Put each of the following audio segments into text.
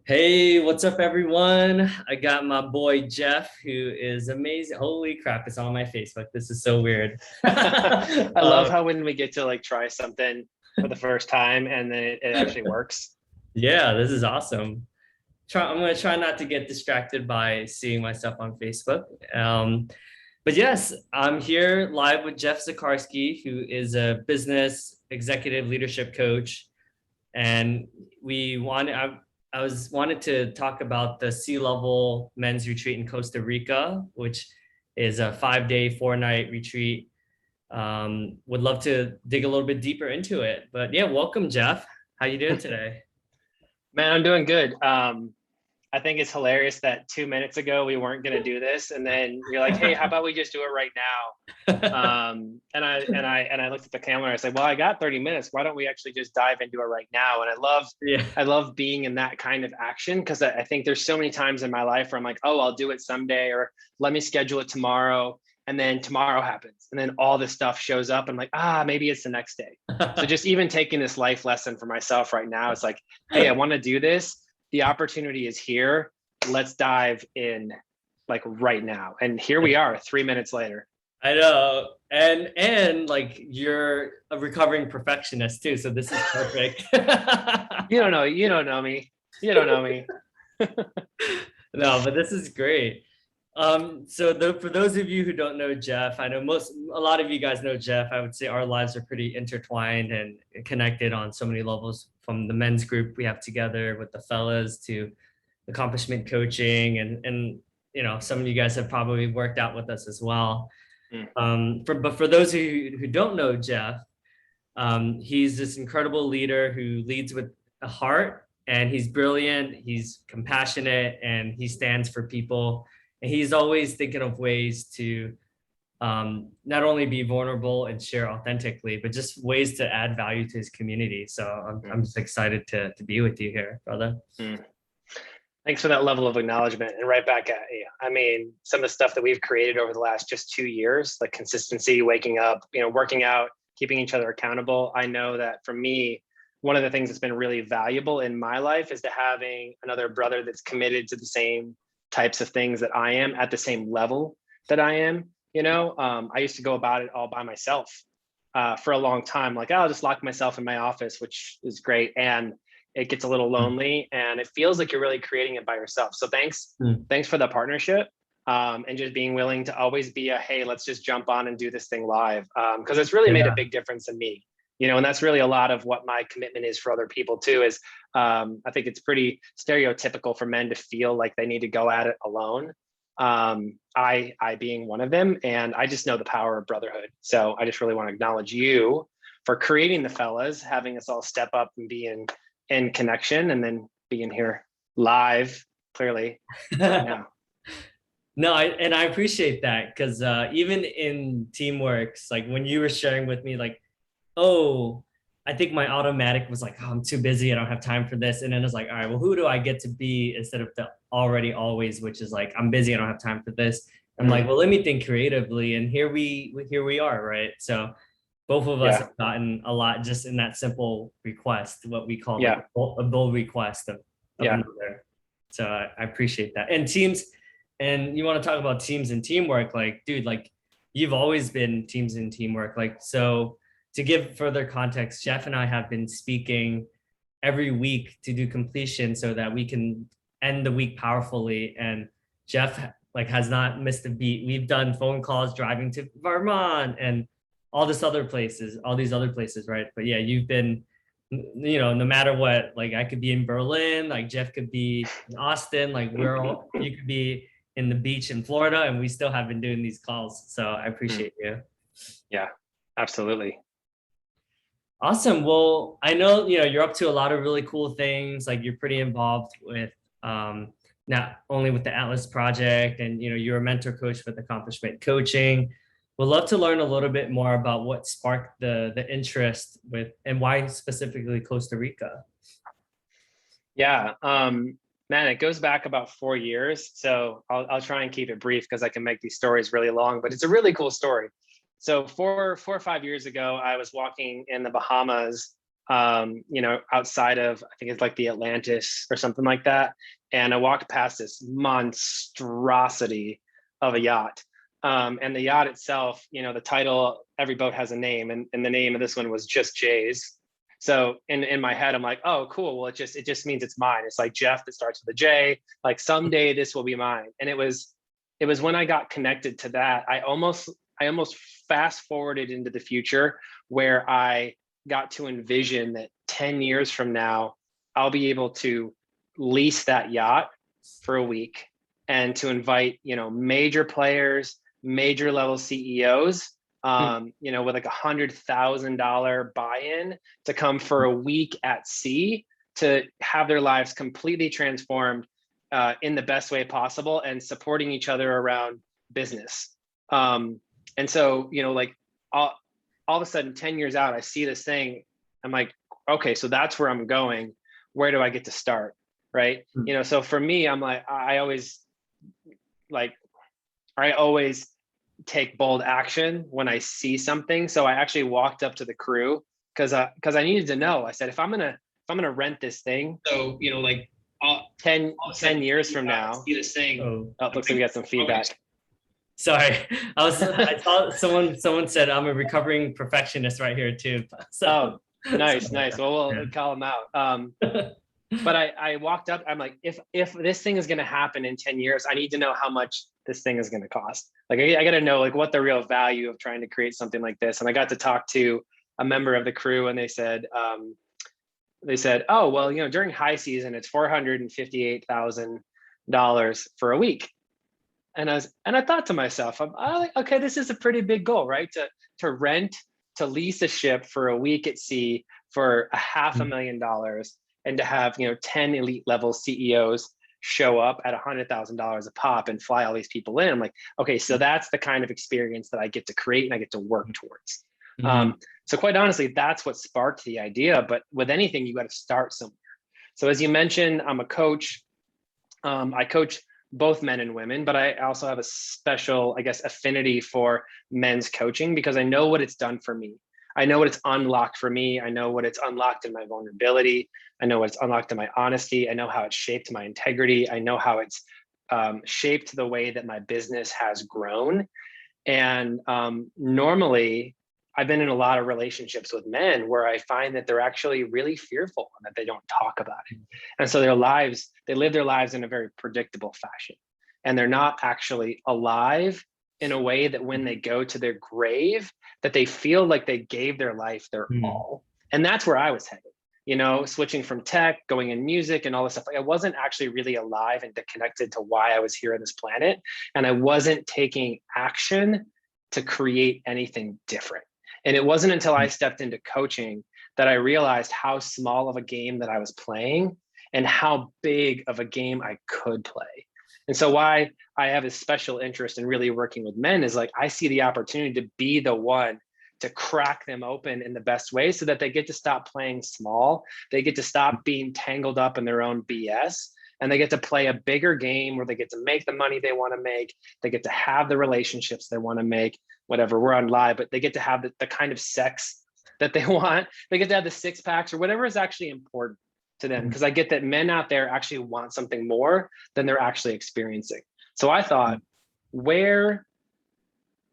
Hey, what's up, everyone? I got my boy Jeff, who is amazing. Holy crap, it's on my Facebook. This is so weird. I love how when we get to like try something for the first time and then it actually works. Yeah, this is awesome. I'm gonna try not to get distracted by seeing myself on Facebook. But yes, I'm here live with Jeff Zacharski, who is a business executive leadership coach, and we wanted I was wanted to talk about the sea level men's retreat in Costa Rica, which is a 5 day, 4 night retreat. Would love to dig a little bit deeper into it, but yeah, welcome, Jeff. How you doing today? Man, I'm doing good. I think it's hilarious that 2 minutes ago we weren't going to do this, and then you're like, "Hey, how about we just do it right now?" And I looked at the camera. And I said, "Well, I got 30 minutes. Why don't we actually just dive into it right now?" And Yeah. I love being in that kind of action because I think there's so many times in my life where I'm like, "Oh, I'll do it someday," or "Let me schedule it tomorrow." And then tomorrow happens, and then all this stuff shows up. And I'm like, maybe it's the next day. So just even taking this life lesson for myself right now, it's like, hey, I want to do this. The opportunity is here. Let's dive in like right now. And here we are 3 minutes later. I know. And like you're a recovering perfectionist too, so this is perfect. You don't know me. You don't know me. No, but this is great. For those of you who don't know Jeff, I know a lot of you guys know Jeff. I would say our lives are pretty intertwined and connected on so many levels, from the men's group we have together with the fellas to accomplishment coaching, and some of you guys have probably worked out with us as well. Mm. But for those of you who don't know Jeff, he's this incredible leader who leads with a heart, and he's brilliant, he's compassionate, and he stands for people. And he's always thinking of ways to not only be vulnerable and share authentically, but just ways to add value to his community. So I'm just excited to be with you here, brother. Mm. Thanks for that level of acknowledgement, and right back at you. I mean, some of the stuff that we've created over the last just 2 years, like consistency, waking up, working out, keeping each other accountable. I know that for me, one of the things that's been really valuable in my life is to having another brother that's committed to the same types of things that I am at the same level that I am. I used to go about it all by myself for a long time. Like, I'll just lock myself in my office, which is great. And it gets a little lonely and it feels like you're really creating it by yourself. So thanks for the partnership, and just being willing to always be hey, let's just jump on and do this thing live. Cause it's really made a Yeah. big difference in me, and that's really a lot of what my commitment is for other people too, is I think it's pretty stereotypical for men to feel like they need to go at it alone. I being one of them, and I just know the power of brotherhood. So I just really want to acknowledge you for creating the fellas, having us all step up and be in connection, and then being here live clearly right now. No, I appreciate that, because even in teamworks, like when you were sharing with me, like, oh, I think my automatic was like, oh, I'm too busy, I don't have time for this. And then it's like, all right, well, who do I get to be instead of the already always, which is like, I'm busy, I don't have time for this. I'm like, well, let me think creatively. And here we are, right? So both of us Yeah. have gotten a lot just in that simple request, what we call like Yeah. a bold request of Yeah. another. So I appreciate that. And teams, and you want to talk about teams and teamwork, like, dude, like you've always been teams and teamwork. Like, so to give further context, Jeff and I have been speaking every week to do completion so that we can end the week powerfully. And Jeff like has not missed a beat. We've done phone calls driving to Vermont and all these other places, right? But yeah, you've been, no matter what, like I could be in Berlin, like Jeff could be in Austin, like you could be in the beach in Florida, and we still have been doing these calls. So I appreciate you. Yeah, absolutely. Awesome. Well, I know, you're up to a lot of really cool things. Like you're pretty involved with not only with the Atlas project, and you're a mentor coach with accomplishment coaching. We'd love to learn a little bit more about what sparked the interest with, and why specifically Costa Rica. Yeah. Man, it goes back about 4 years. So I'll try and keep it brief because I can make these stories really long, but it's a really cool story. So 4 or 5 years ago, I was walking in the Bahamas, outside of, I think it's like the Atlantis or something like that. And I walked past this monstrosity of a yacht. And the yacht itself, the title, every boat has a name, and the name of this one was just Jay's. So in my head, I'm like, oh, cool. Well, it just means it's mine. It's like Jeff that starts with a J. Like someday this will be mine. And it was when I got connected to that, I almost fast forwarded into the future where I got to envision that 10 years from now, I'll be able to lease that yacht for a week and to invite, major players, major level CEOs, with like $100,000 buy-in to come for a week at sea to have their lives completely transformed in the best way possible and supporting each other around business. And so, like all of a sudden 10 years out, I see this thing. I'm like, okay, so that's where I'm going. Where do I get to start? Right. So for me, I'm like, I always take bold action when I see something. So I actually walked up to the crew because I needed to know. I said, if I'm gonna rent this thing, so 10 years from now, see this thing. Oh, looks like we got some feedback. Sorry, I saw someone said I'm a recovering perfectionist right here too. So, nice. Well, we'll call them out. But I walked up. I'm like, if this thing is going to happen in 10 years, I need to know how much this thing is going to cost. Like, I got to know like what the real value of trying to create something like this. And I got to talk to a member of the crew, and they said, oh, well, during high season, it's $458,000 for a week. And I thought to myself, okay, this is a pretty big goal, right? To lease a ship for a week at sea for $500,000 and to have 10 elite level CEOs show up at $100,000 a pop and fly all these people in. I'm like, okay, so that's the kind of experience that I get to create and I get to work towards. So quite honestly, that's what sparked the idea. But with anything, you got to start somewhere. So as you mentioned, I'm a coach. I coach both men and women, but I also have a special, affinity for men's coaching because I know what it's done for me. I know what it's unlocked for me. I know what it's unlocked in my vulnerability. I know what it's unlocked in my honesty. I know how it's shaped my integrity. I know how it's shaped the way that my business has grown. And normally, I've been in a lot of relationships with men where I find that they're actually really fearful and that they don't talk about it. And so they live their lives in a very predictable fashion. And they're not actually alive in a way that when they go to their grave, that they feel like they gave their life their all. And that's where I was headed, switching from tech, going in music and all this stuff. I wasn't actually really alive and connected to why I was here on this planet. And I wasn't taking action to create anything different. And it wasn't until I stepped into coaching that I realized how small of a game that I was playing and how big of a game I could play. And so why I have a special interest in really working with men is like, I see the opportunity to be the one to crack them open in the best way so that they get to stop playing small. They get to stop being tangled up in their own BS. And they get to play a bigger game where they get to make the money they want to make. They get to have the relationships they want to make, whatever. We're on live, but they get to have the kind of sex that they want. They get to have the six packs or whatever is actually important to them. Because I get that men out there actually want something more than they're actually experiencing. So I thought, where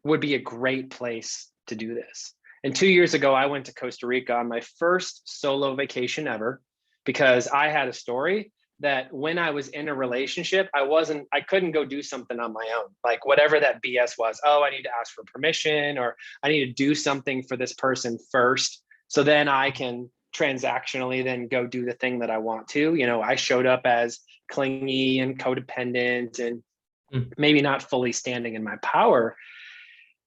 would be a great place to do this? And 2 years ago, I went to Costa Rica on my first solo vacation ever because I had a story that when I was in a relationship, I couldn't go do something on my own. Like whatever that BS was, oh, I need to ask for permission or I need to do something for this person first. So then I can transactionally then go do the thing that I want to. I showed up as clingy and codependent and maybe not fully standing in my power.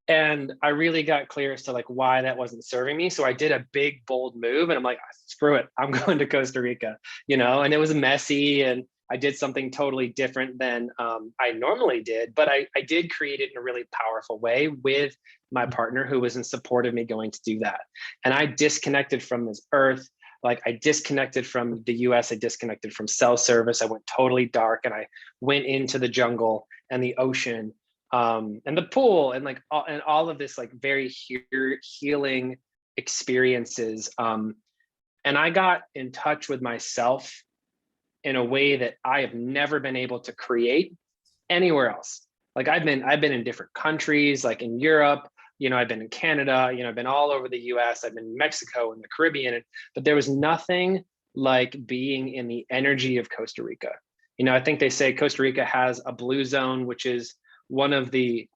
And I really got clear as to like why that wasn't serving me. So I did a big, bold move and I'm like, screw it, I'm going to Costa Rica, and it was messy and I did something totally different than I normally did, but I did create it in a really powerful way with my partner who was in support of me going to do that. And I disconnected from this earth. Like I disconnected from the US, I disconnected from cell service. I went totally dark and I went into the jungle and the ocean and the pool and like all of this like very healing experiences And I got in touch with myself in a way that I have never been able to create anywhere else. Like I've been in different countries, like in Europe, I've been in Canada, I've been all over the US, I've been in Mexico and the Caribbean, but there was nothing like being in the energy of Costa Rica. I think they say Costa Rica has a blue zone, which is one of the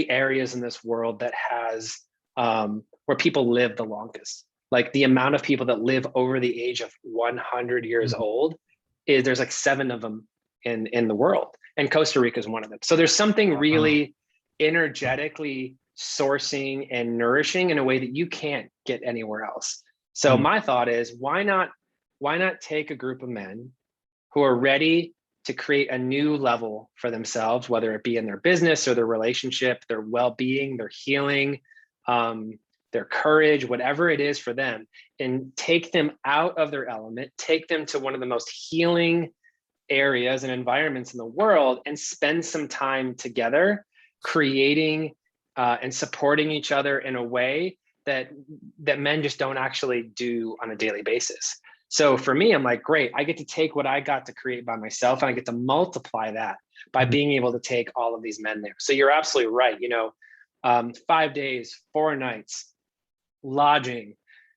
areas in this world that has where people live the longest. Like the amount of people that live over the age of 100 years old there's like 7 of them in the world, and Costa Rica is one of them. So there's something really energetically sourcing and nourishing in a way that you can't get anywhere else. So my thought is, why not take a group of men who are ready to create a new level for themselves, whether it be in their business or their relationship, their well-being, their healing, their courage, whatever it is for them, and take them out of their element, take them to one of the most healing areas and environments in the world, and spend some time together creating and supporting each other in a way that men just don't actually do on a daily basis. So for me, I'm like, great, I get to take what I got to create by myself, and I get to multiply that by being able to take all of these men there. So you're absolutely right. 5 days, 4 nights, lodging,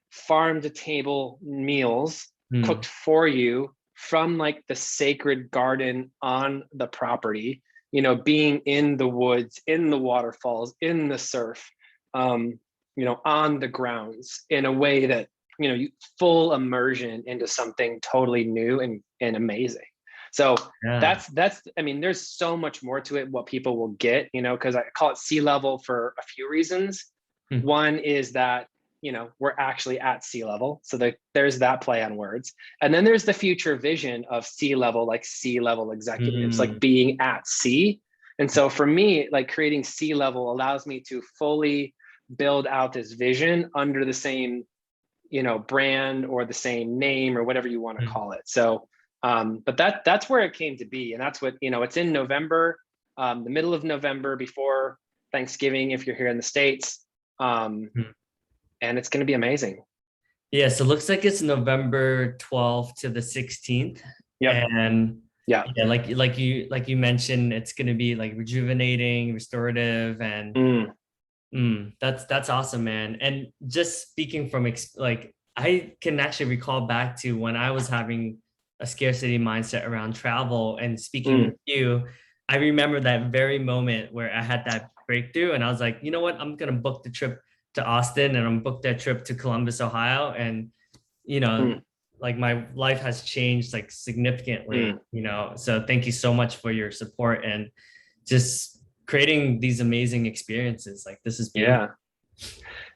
farm to table meals cooked for you from like the sacred garden on the property, being in the woods, in the waterfalls, in the surf, on the grounds, in a way that, full immersion into something totally new and amazing. So that's, I mean, there's so much more to it, what people will get, because I call it sea level for a few reasons. One is that, we're actually at sea level. So there's that play on words. And then there's the future vision of sea level, like sea level executives, like being at sea. And so for me, like creating sea level allows me to fully build out this vision under the same, brand or the same name or whatever you want to call it. So, but that's where it came to be. And that's what, it's in November, the middle of November before Thanksgiving, if you're here in the States. And it's going to be amazing. Yeah, so it looks like it's November 12th to the 16th. Yeah. And yeah, like you mentioned, it's going to be like rejuvenating, restorative, and that's awesome, man. And just speaking from like, I can actually recall back to when I was having a scarcity mindset around travel and speaking with you. I remember that very moment where I had that breakthrough, and I was like, you know what, I'm going to book the trip to Austin, and I'm booked that trip to Columbus, Ohio. And, like my life has changed like significantly, so thank you so much for your support and just creating these amazing experiences. Like this is beautiful.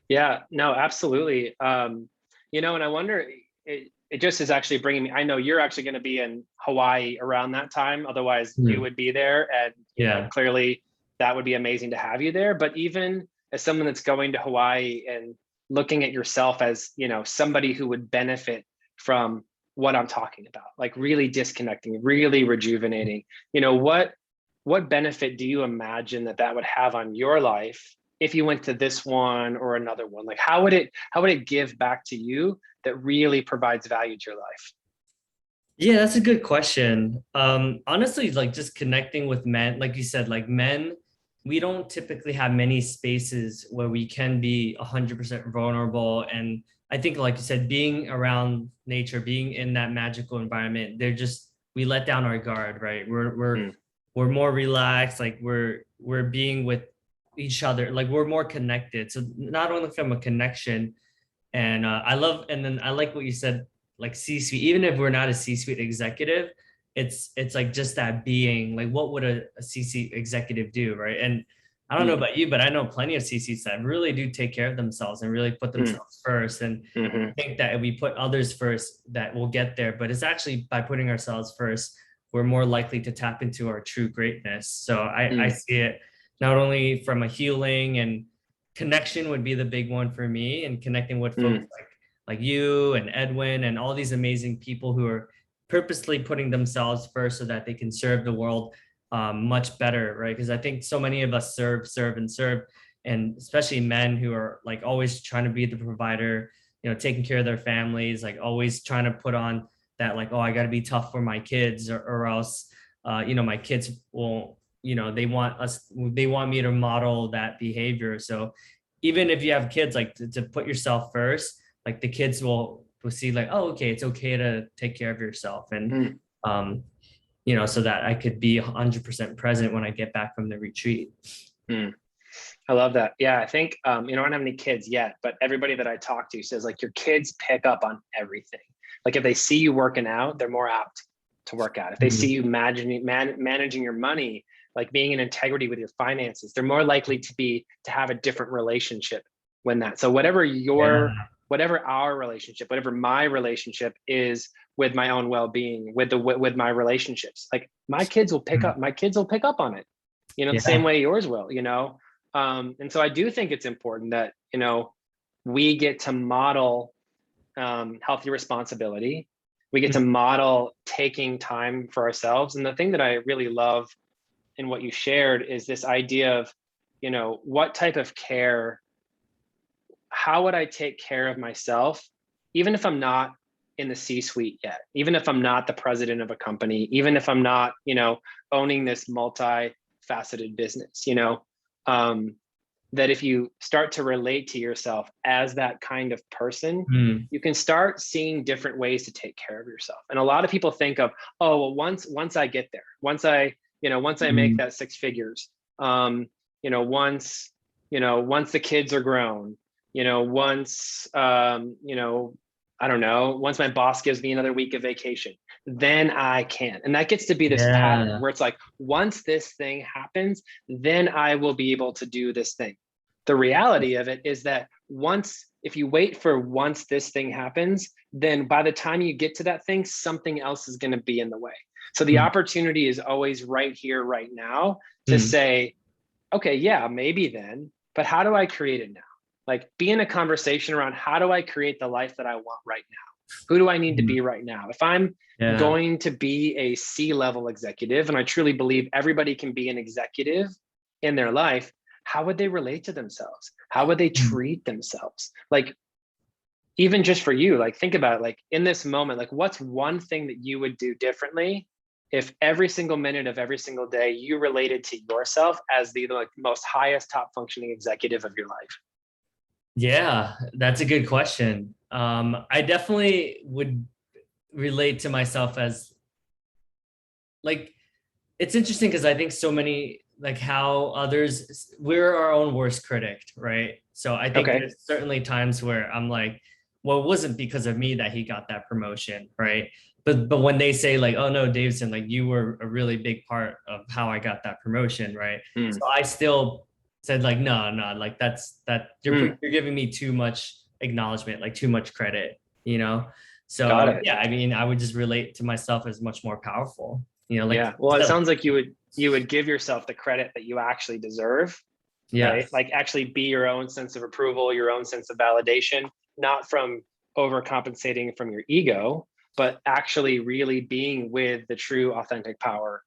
Yeah, no, absolutely. And I wonder, it just is actually bringing me, I know you're actually going to be in Hawaii around that time. Otherwise you would be there. And clearly that would be amazing to have you there. But even as someone that's going to Hawaii and looking at yourself as, somebody who would benefit from what I'm talking about, like really disconnecting, really rejuvenating, what benefit do you imagine that would have on your life if you went to this one or another one? Like how would it give back to you that really provides value to your life? Yeah, that's a good question. Honestly, like just connecting with men, like you said, like men, we don't typically have many spaces where we can be 100% vulnerable. And I think, like you said, being around nature, being in that magical environment, we let down our guard, right? We're more relaxed, like we're being with each other, like we're more connected. So not only from a connection, and then I like what you said, like C-suite, even if we're not a C-suite executive, it's like just that being, like what would a C-suite executive do, right? And I don't know about you, but I know plenty of C-suites that really do take care of themselves and really put themselves first. And I think that if we put others first, that we'll get there. But it's actually by putting ourselves first, we're more likely to tap into our true greatness. So I see it not only from a healing and connection would be the big one for me, and connecting with folks like you and Edwin and all these amazing people who are purposely putting themselves first so that they can serve the world much better, right? Because I think so many of us serve, and especially men who are like always trying to be the provider, taking care of their families, like always trying to put on that, like, oh, I got to be tough for my kids, or else, my kids will, they want me to model that behavior. So even if you have kids, like to put yourself first, like the kids will see like, oh, okay, it's okay to take care of yourself. And, so that I could be 100% present when I get back from the retreat. I love that. Yeah, I think I don't have any kids yet, but everybody that I talk to says like your kids pick up on everything. Like if they see you working out, they're more apt to work out. If they see you managing your money, like being in integrity with your finances, they're more likely to have a different relationship when that. So whatever our relationship, whatever my relationship is with my own well-being, with my relationships, like my kids will pick up on it, the same way yours will, and so I do think it's important that, we get to model healthy responsibility. We get to model taking time for ourselves. And the thing that I really love in what you shared is this idea of, what type of care, how would I take care of myself, even if I'm not in the C-suite yet, even if I'm not the president of a company, even if I'm not, owning this multi-faceted business, that if you start to relate to yourself as that kind of person, you can start seeing different ways to take care of yourself. And a lot of people think of, oh, well, once I get there, once I make that six figures, once the kids are grown, once, I don't know, once my boss gives me another week of vacation, then I can. And that gets to be this pattern where it's like, once this thing happens, then I will be able to do this thing. The reality of it is that if you wait for once this thing happens, then by the time you get to that thing, something else is going to be in the way. So the opportunity is always right here, right now to say, okay, yeah, maybe then, but how do I create it now? Like be in a conversation around how do I create the life that I want right now? Who do I need to be right now? If I'm going to be a C-level executive, and I truly believe everybody can be an executive in their life, how would they relate to themselves? How would they treat themselves? Like, even just for you, like think about it, like in this moment, like what's one thing that you would do differently if every single minute of every single day you related to yourself as the most highest top functioning executive of your life? Yeah, that's a good question. I definitely would relate to myself as like, it's interesting because I think so many, like how others, we're our own worst critic, right? So I think there's certainly times where I'm like, well, it wasn't because of me that he got that promotion, right? But when they say like, oh no, Davidson, like you were a really big part of how I got that promotion, right? So I still said like, no, like you're giving me too much acknowledgement, like too much credit, So yeah, I mean, I would just relate to myself as much more powerful, like. Well, it sounds like you would give yourself the credit that you actually deserve, right? Like actually be your own sense of approval, your own sense of validation, not from overcompensating from your ego, but actually really being with the true authentic power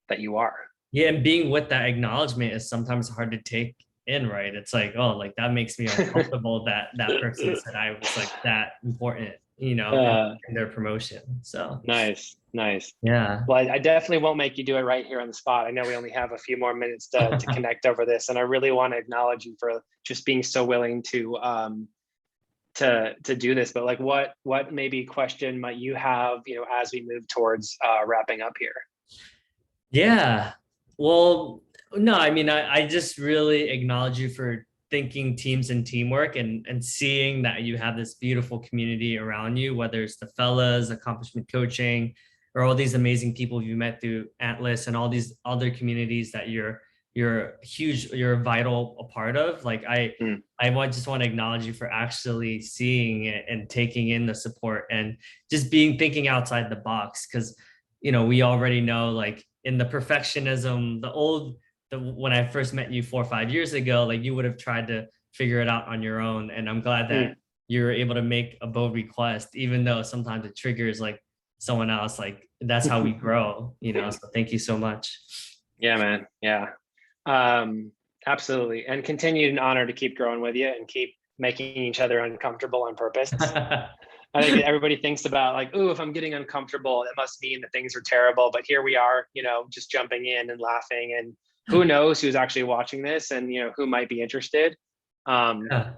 that you are. Yeah, and being with that acknowledgement is sometimes hard to take in, right? It's like, oh, like that makes me uncomfortable that person said I was like that important, in their promotion. So nice. Yeah. Well, I definitely won't make you do it right here on the spot. I know we only have a few more minutes to connect over this, and I really want to acknowledge you for just being so willing to do this. But like, what maybe question might you have, as we move towards wrapping up here? Yeah. Well, no, I mean, I just really acknowledge you for thinking teams and teamwork and seeing that you have this beautiful community around you, whether it's the fellas, accomplishment coaching, or all these amazing people you met through Atlas and all these other communities that you're a vital part of. Like I just want to acknowledge you for actually seeing it and taking in the support and just thinking outside the box. Cause we already know, like in the perfectionism, when I first met you 4 or 5 years ago, like you would have tried to figure it out on your own. And I'm glad that you're able to make a bold request, even though sometimes it triggers like someone else. Like that's how we grow, so thank you so much. Yeah, man. Yeah. Absolutely. And continued an honor to keep growing with you and keep making each other uncomfortable on purpose. I think everybody thinks about like, oh, if I'm getting uncomfortable, it must mean that things are terrible. But here we are, just jumping in and laughing. And who knows who's actually watching this and, who might be interested. What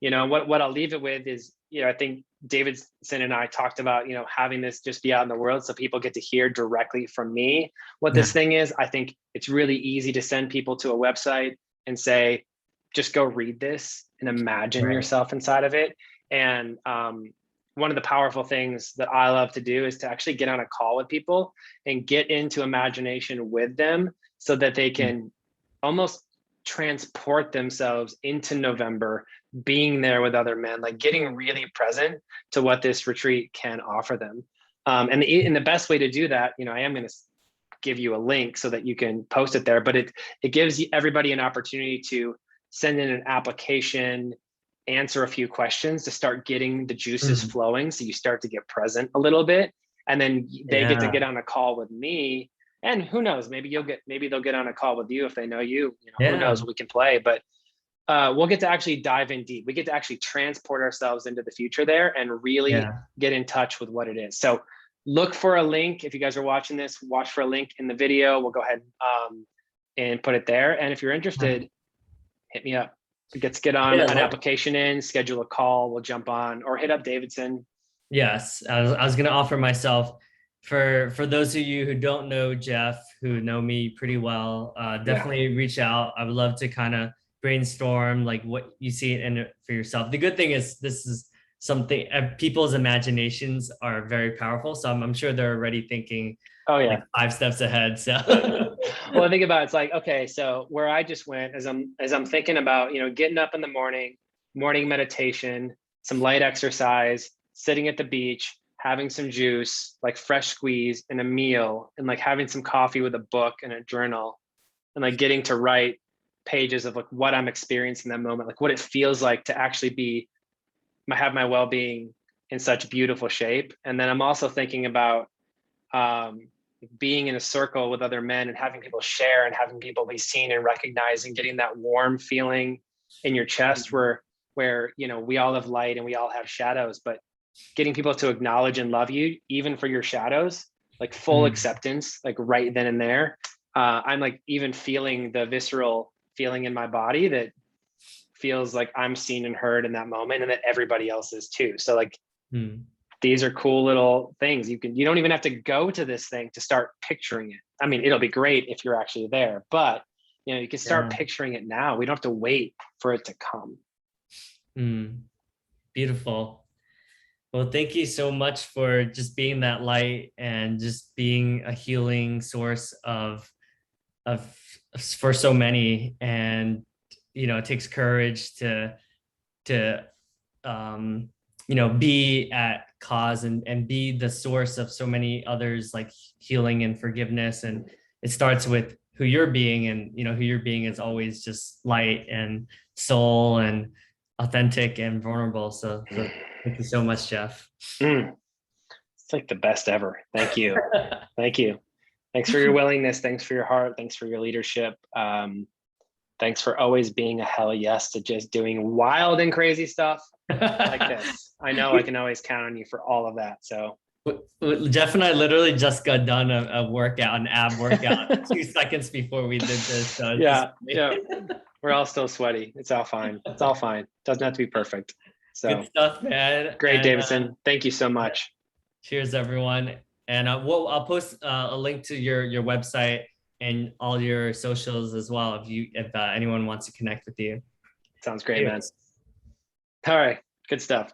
I'll leave it with is, I think Davidson and I talked about, having this just be out in the world so people get to hear directly from me what this thing is. I think it's really easy to send people to a website and say, just go read this and imagine yourself inside of it. And one of the powerful things that I love to do is to actually get on a call with people and get into imagination with them so that they can almost transport themselves into November, being there with other men, like getting really present to what this retreat can offer them. And the best way to do that, I am going to give you a link so that you can post it there, but it gives everybody an opportunity to send in an application, answer a few questions to start getting the juices flowing. So you start to get present a little bit, and then they get to get on a call with me. And who knows, maybe they'll get on a call with you if they know you, who knows what we can play, but we'll get to actually dive in deep. We get to actually transport ourselves into the future there and really get in touch with what it is. So look for a link. If you guys are watching this, watch for a link in the video. We'll go ahead and put it there. And if you're interested, hit me up. Let's get on an application in, schedule a call, we'll jump on, or hit up Davidson. Yes, I was going to offer myself for those of you who don't know Jeff, who know me pretty well, definitely reach out. I would love to kind of brainstorm like what you see in it for yourself. The good thing is this is something people's imaginations are very powerful. So I'm sure they're already thinking like 5 steps ahead. So well, I think about it's like, okay, so where I just went as I'm thinking about, getting up in the morning meditation, some light exercise, sitting at the beach, having some juice, like fresh squeeze and a meal, and like having some coffee with a book and a journal, and like getting to write pages of like what I'm experiencing in that moment, like what it feels like to actually have my well-being in such beautiful shape. And then I'm also thinking about being in a circle with other men and having people share and having people be seen and recognized and getting that warm feeling in your chest where we all have light and we all have shadows, but getting people to acknowledge and love you even for your shadows, like full acceptance, like right then and there. I'm like even feeling the visceral feeling in my body that feels like I'm seen and heard in that moment, and that everybody else is too. So like these are cool little things. You don't even have to go to this thing to start picturing it. I mean, it'll be great if you're actually there, but you can start picturing it now. We don't have to wait for it to come. Beautiful. Well, thank you so much for just being that light and just being a healing source for so many. And it takes courage to be at cause and be the source of so many others, like healing and forgiveness. And it starts with who you're being, and who you're being is always just light and soul and authentic and vulnerable. So thank you so much, Jeff. It's like the best ever. Thank you. Thank you. Thanks for your willingness. Thanks for your heart. Thanks for your leadership. Thanks for always being a hell yes to just doing wild and crazy stuff like this. I know I can always count on you for all of that. So Jeff and I literally just got done a workout, an ab workout 2 seconds before we did this. So yeah. We're all still sweaty. It's all fine. It's all fine. Doesn't have to be perfect. So good stuff, man. Great, Davidson. Thank you so much. Cheers, everyone. And I'll post a link to your website and all your socials as well if anyone wants to connect with you. Sounds great, man. All right. Good stuff.